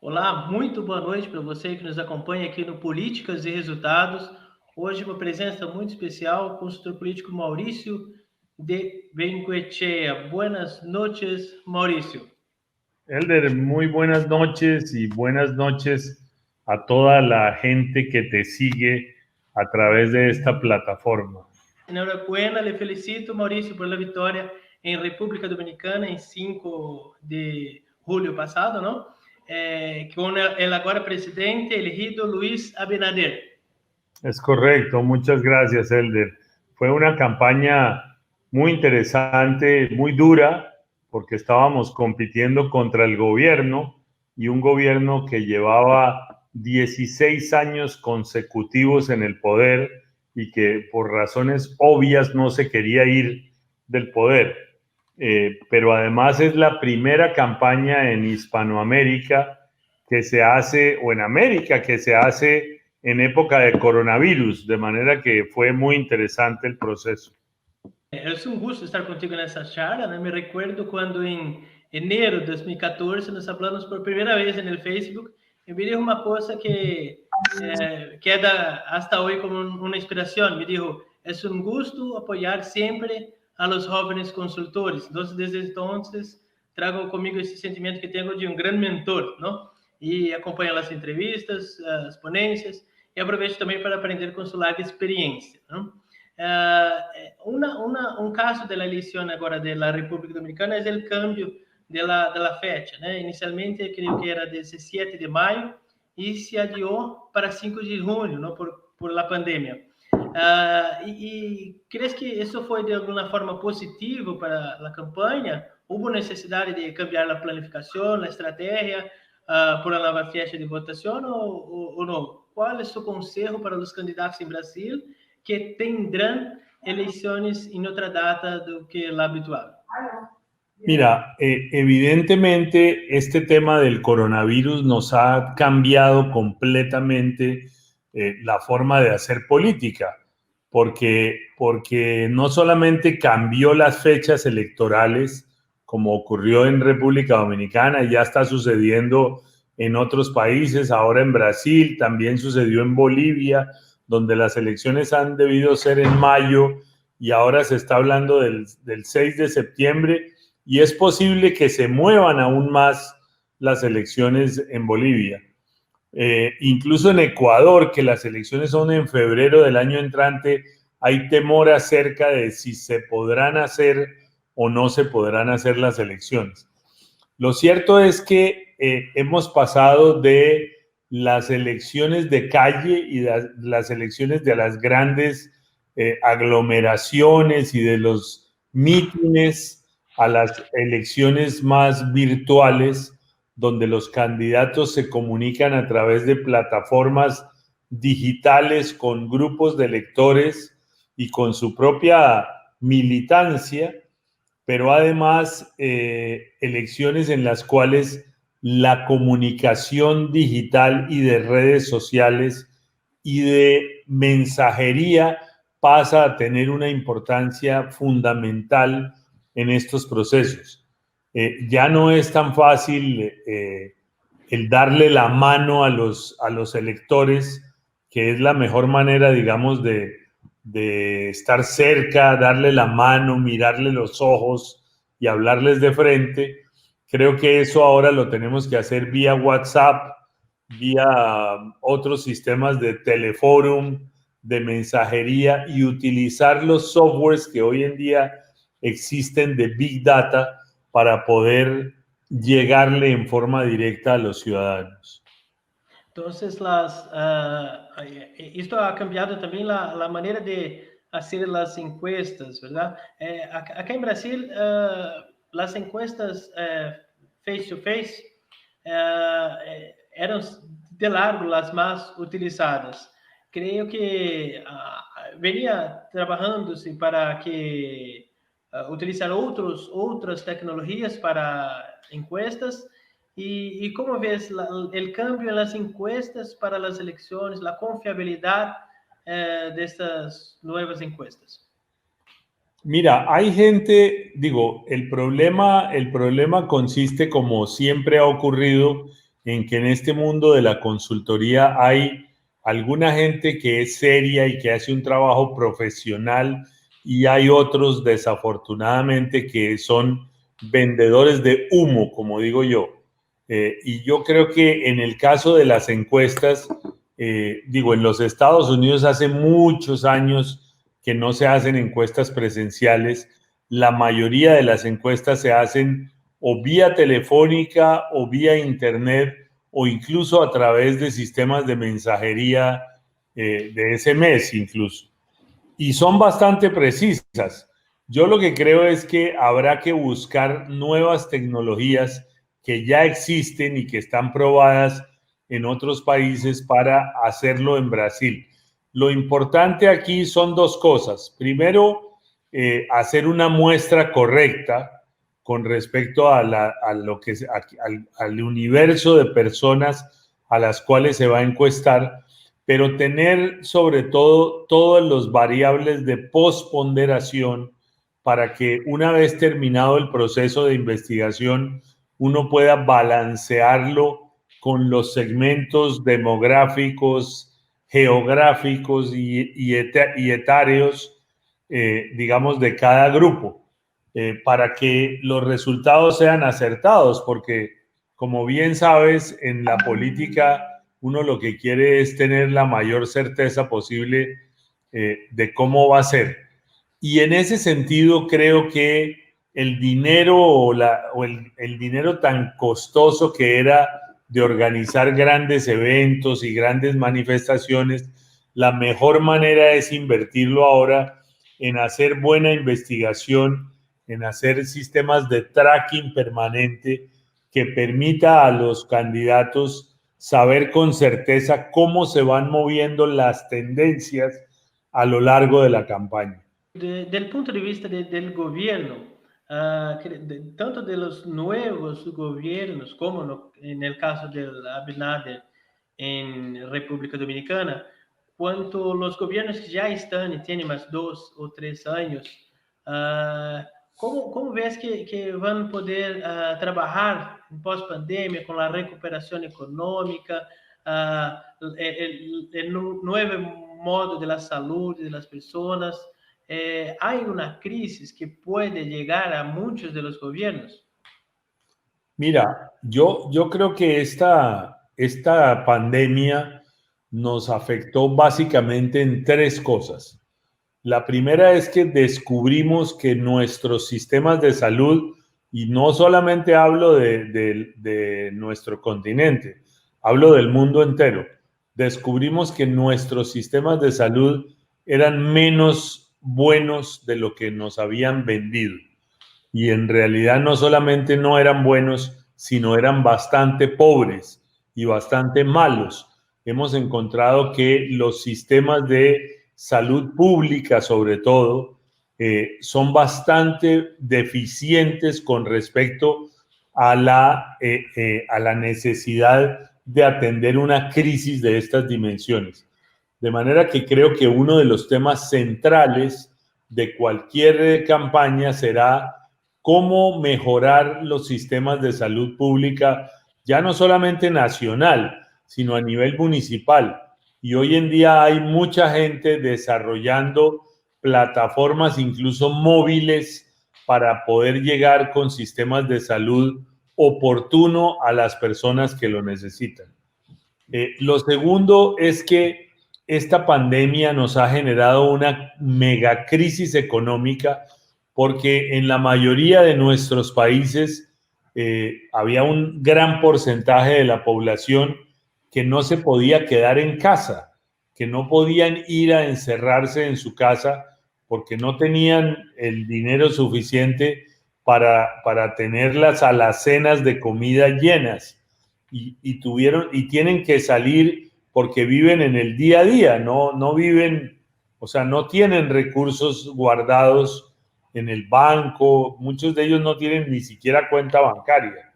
Olá, muito boa noite para você que nos acompanha aqui no Políticas e Resultados. Hoje uma presença muito especial, o consultor político Maurício de Bengoechea. Buenas noches, Maurício. Elder, muy buenas noches y buenas noches a toda la gente que te sigue a través de esta plataforma. Enhorabuena, le felicito, Maurício, por la vitória em República Dominicana em 5 de julho passado, não? Com el agora presidente elegido Luis Abinader. Es correcto, muchas gracias, Elder. Fue una campaña muy interesante, muy dura, porque estábamos compitiendo contra el gobierno y un gobierno que llevaba 16 años consecutivos en el poder y que por razones obvias no se quería ir del poder. Pero además es la primera campaña en Hispanoamérica que se hace, o en América, que se hace en época de coronavirus, de manera que fue muy interesante el proceso. É um gosto estar contigo nessa charla, né? Me recuerdo quando em enero de 2014 nos falamos por primeira vez no Facebook e me dijo uma coisa que queda hasta hoje como uma inspiração. Me dijo, é um gosto apoiar sempre a los jóvenes consultores. Então, desde entonces, trago comigo esse sentimento que tenho de um grande mentor, não? E acompanho as entrevistas, as ponências, e aproveito também para aprender com sua larga experiência, não? Un caso de la elección ahora de la República Dominicana es el cambio de la fecha, ¿no? Inicialmente creo que era 17 de mayo y se adió para 5 de junio, ¿no? Por la pandemia. ¿Y crees que eso fue de alguna forma positivo para la campaña? ¿Hubo necesidad de cambiar la planificación, la estrategia por la nueva fecha de votación o no? ¿Cuál es su consejo para los candidatos en Brasil que tendrán eleições em outra data do que la habitual? Mira, evidentemente este tema del coronavirus nos ha cambiado completamente la forma de hacer política, porque no solamente cambió las fechas electorales, como ocurrió en República Dominicana, y ya está sucediendo en otros países, ahora en Brasil, también sucedió en Bolivia, donde las elecciones han debido ser en mayo y ahora se está hablando del 6 de septiembre y es posible que se muevan aún más las elecciones en Bolivia. Incluso en Ecuador, que las elecciones son en febrero del año entrante, hay temor acerca de si se podrán hacer o no se podrán hacer las elecciones. Lo cierto es que hemos pasado de las elecciones de calle y las elecciones de las grandes aglomeraciones y de los mítines a las elecciones más virtuales, donde los candidatos se comunican a través de plataformas digitales con grupos de electores y con su propia militancia, pero además elecciones en las cuales la comunicación digital y de redes sociales y de mensajería pasa a tener una importancia fundamental en estos procesos. Ya no es tan fácil el darle la mano a los electores, que es la mejor manera, digamos, de estar cerca, darle la mano, mirarle los ojos y hablarles de frente. Creo que eso ahora lo tenemos que hacer vía WhatsApp, vía otros sistemas de teleforum, de mensajería y utilizar los softwares que hoy en día existen de Big Data para poder llegarle en forma directa a los ciudadanos. Entonces, esto ha cambiado también la manera de hacer las encuestas, ¿verdad? Acá en Brasil, las encuestas face to face eran de largo las más utilizadas. Creo que venía trabajándose para que utilizar outras tecnologias para encuestas. ¿Y cómo ves el cambio en las encuestas para las elecciones, la confiabilidad de estas nuevas encuestas? Mira, hay gente, digo, el problema consiste, como siempre ha ocurrido, en que en este mundo de la consultoría hay alguna gente que es seria y que hace un trabajo profesional y hay otros, desafortunadamente, que son vendedores de humo, como digo yo. Y yo creo que en el caso de las encuestas, en los Estados Unidos hace muchos años que no se hacen encuestas presenciales. La mayoría de las encuestas se hacen o vía telefónica o vía internet o incluso a través de sistemas de mensajería de SMS incluso. Y son bastante precisas. Yo lo que creo es que habrá que buscar nuevas tecnologías que ya existen y que están probadas en otros países para hacerlo en Brasil. Lo importante aquí son dos cosas. Primero, hacer una muestra correcta con respecto al universo de personas a las cuales se va a encuestar, pero tener sobre todo todos los variables de posponderación para que una vez terminado el proceso de investigación uno pueda balancearlo con los segmentos demográficos, geográficos y etarios, digamos, de cada grupo, para que los resultados sean acertados, porque como bien sabes, en la política uno lo que quiere es tener la mayor certeza posible de cómo va a ser. Y en ese sentido creo que el dinero el dinero tan costoso que era de organizar grandes eventos y grandes manifestaciones, la mejor manera es invertirlo ahora en hacer buena investigación, en hacer sistemas de tracking permanente que permita a los candidatos saber con certeza cómo se van moviendo las tendencias a lo largo de la campaña. Del punto de vista del gobierno, tanto de los nuevos gobiernos como en el caso del Abinader en República Dominicana, cuanto los gobiernos que ya están y tienen más 2 o 3 años, ¿cómo ves que van a poder trabajar en post-pandemia con la recuperación económica, el nuevo modo de la salud de las personas? Hay una crisis que puede llegar a muchos de los gobiernos. Mira, yo creo que esta pandemia nos afectó básicamente en tres cosas. La primera es que descubrimos que nuestros sistemas de salud, y no solamente hablo de nuestro continente, hablo del mundo entero, descubrimos que nuestros sistemas de salud eran menos buenos de lo que nos habían vendido. Y en realidad no solamente no eran buenos, sino eran bastante pobres y bastante malos. Hemos encontrado que los sistemas de salud pública, sobre todo, son bastante deficientes con respecto a la necesidad de atender una crisis de estas dimensiones. De manera que creo que uno de los temas centrales de cualquier campaña será cómo mejorar los sistemas de salud pública, ya no solamente nacional, sino a nivel municipal. Y hoy en día hay mucha gente desarrollando plataformas, incluso móviles, para poder llegar con sistemas de salud oportuno a las personas que lo necesitan. Lo segundo es que esta pandemia nos ha generado una mega crisis económica porque en la mayoría de nuestros países había un gran porcentaje de la población que no se podía quedar en casa, que no podían ir a encerrarse en su casa porque no tenían el dinero suficiente para tener las alacenas de comida llenas y tienen que salir porque viven en el día a día, no viven, o sea, no tienen recursos guardados en el banco, muchos de ellos no tienen ni siquiera cuenta bancaria.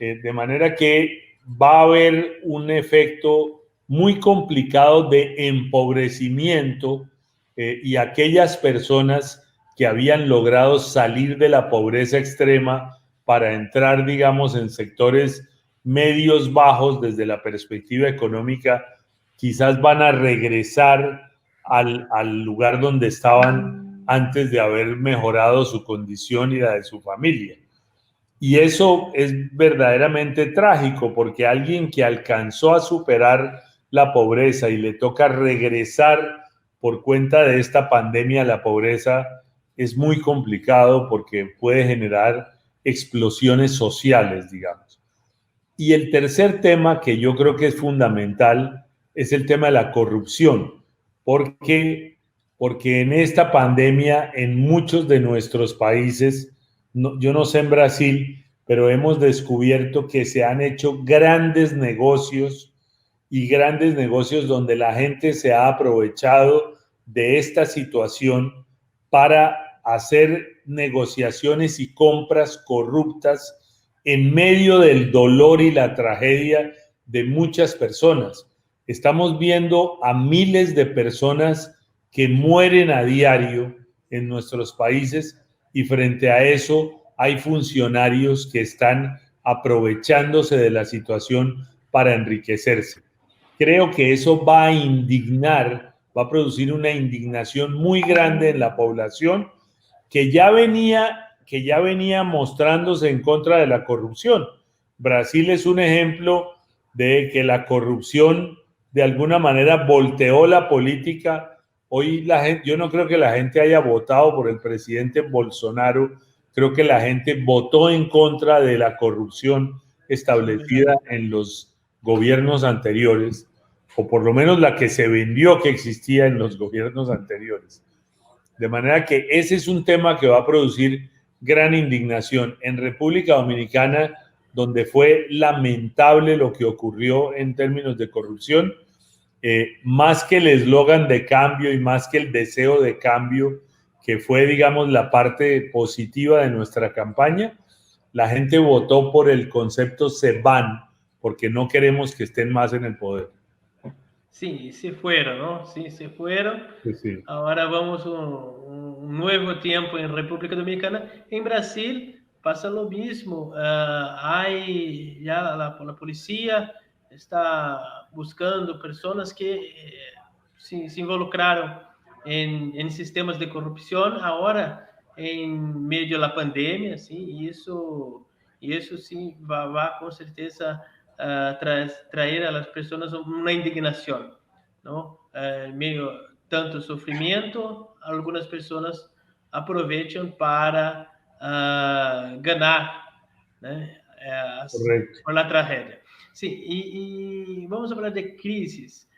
De manera que va a haber un efecto muy complicado de empobrecimiento y aquellas personas que habían logrado salir de la pobreza extrema para entrar, digamos, en sectores medios bajos desde la perspectiva económica quizás van a regresar al lugar donde estaban antes de haber mejorado su condición y la de su familia. Y eso es verdaderamente trágico, porque alguien que alcanzó a superar la pobreza y le toca regresar por cuenta de esta pandemia a la pobreza, es muy complicado porque puede generar explosiones sociales, digamos. Y el tercer tema que yo creo que es fundamental es el tema de la corrupción, porque en esta pandemia en muchos de nuestros países, yo no sé en Brasil, pero hemos descubierto que se han hecho grandes negocios y grandes negocios donde la gente se ha aprovechado de esta situación para hacer negociaciones y compras corruptas en medio del dolor y la tragedia de muchas personas. Estamos viendo a miles de personas que mueren a diario en nuestros países y frente a eso hay funcionarios que están aprovechándose de la situación para enriquecerse. Creo que eso va a indignar, va a producir una indignación muy grande en la población que ya venía mostrándose en contra de la corrupción. Brasil es un ejemplo de que la corrupción de alguna manera volteó la política. Hoy yo no creo que la gente haya votado por el presidente Bolsonaro, creo que la gente votó en contra de la corrupción establecida en los gobiernos anteriores, o por lo menos la que se vendió que existía en los gobiernos anteriores. De manera que ese es un tema que va a producir gran indignación. En República Dominicana, donde fue lamentable lo que ocurrió en términos de corrupción, más que el eslogan de cambio y más que el deseo de cambio, que fue, digamos, la parte positiva de nuestra campaña, la gente votó por el concepto se van, porque no queremos que estén más en el poder. Sí, se fueron, ¿no? Sí, se fueron. Sí, sí. Ahora vamos a un nuevo tiempo en República Dominicana. En Brasil pasa lo mismo. Hay ya la policía está buscando personas que se involucraron en sistemas de corrupción ahora en medio de la pandemia, ¿sí? Y eso sí va con certeza traer a las personas una indignación, ¿no? En medio tanto sufrimiento, algunas personas aprovechan para ganar, ¿no? Por la tragedia. Sí, y vamos a hablar de crisis.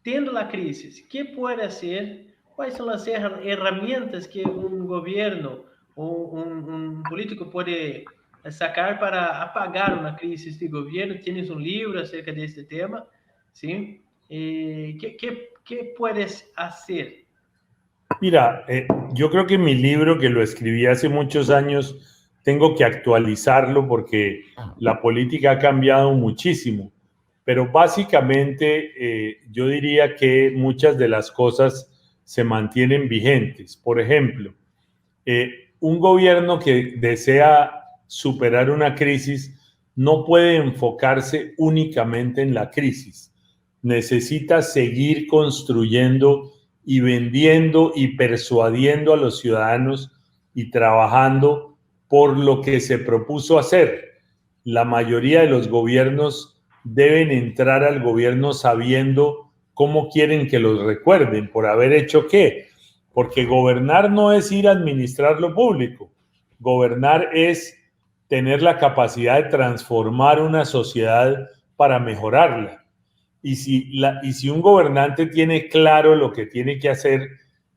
Tendo la crisis, ¿qué puede hacer? ¿Cuáles son las herramientas que un gobierno o un político puede sacar para apagar una crisis de gobierno? Tienes un libro acerca de este tema, ¿sí? ¿Qué puedes hacer? Mira, yo creo que mi libro, que lo escribí hace muchos años, tengo que actualizarlo porque la política ha cambiado muchísimo. Pero básicamente yo diría que muchas de las cosas se mantienen vigentes. Por ejemplo, un gobierno que desea superar una crisis no puede enfocarse únicamente en la crisis. Necesita seguir construyendo y vendiendo y persuadiendo a los ciudadanos y trabajando por lo que se propuso hacer. La mayoría de los gobiernos deben entrar al gobierno sabiendo cómo quieren que los recuerden, por haber hecho qué. Porque gobernar no es ir a administrar lo público. Gobernar es tener la capacidad de transformar una sociedad para mejorarla. Y si un gobernante tiene claro lo que tiene que hacer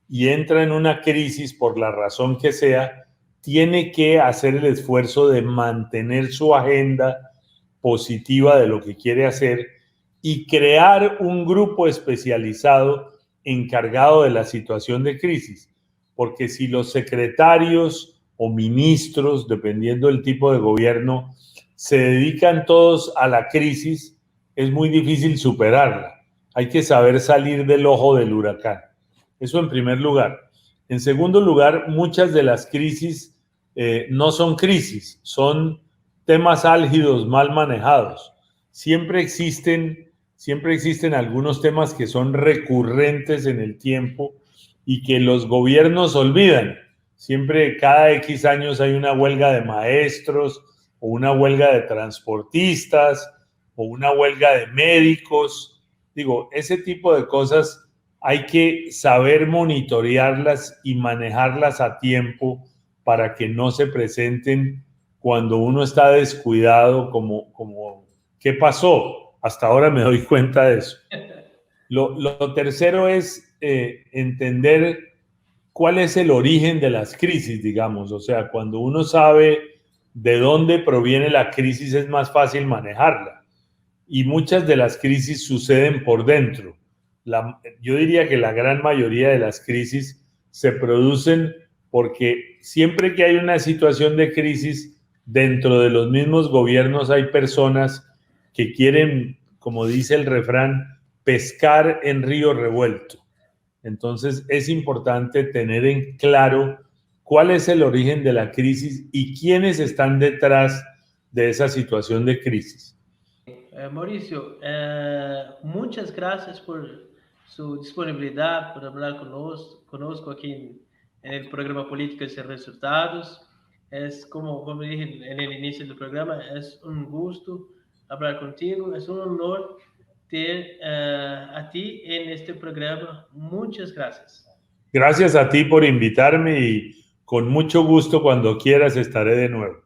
y entra en una crisis por la razón que sea, tiene que hacer el esfuerzo de mantener su agenda positiva de lo que quiere hacer y crear un grupo especializado encargado de la situación de crisis. Porque si los secretarios o ministros, dependiendo del tipo de gobierno, se dedican todos a la crisis, es muy difícil superarla. Hay que saber salir del ojo del huracán. Eso en primer lugar. En segundo lugar, muchas de las crisis no son crisis, son temas álgidos mal manejados. Siempre existen algunos temas que son recurrentes en el tiempo y que los gobiernos olvidan. Siempre, cada X años hay una huelga de maestros o una huelga de transportistas o una huelga de médicos. Digo, ese tipo de cosas hay que saber monitorearlas y manejarlas a tiempo para que no se presenten cuando uno está descuidado, como ¿qué pasó? Hasta ahora me doy cuenta de eso. Lo tercero es entender cuál es el origen de las crisis, digamos. O sea, cuando uno sabe de dónde proviene la crisis, es más fácil manejarla. Y muchas de las crisis suceden por dentro. Yo diría que la gran mayoría de las crisis se producen porque siempre que hay una situación de crisis, dentro de los mismos gobiernos hay personas que quieren, como dice el refrán, pescar en río revuelto. Entonces es importante tener en claro cuál es el origen de la crisis y quiénes están detrás de esa situación de crisis. Mauricio, muchas gracias por su disponibilidad, por hablar conosco aquí en el programa Políticas y Resultados. Es como dije en el inicio del programa, es un gusto hablar contigo, es un honor ter a ti en este programa. Muchas gracias. Gracias a ti por invitarme y con mucho gusto cuando quieras estaré de nuevo.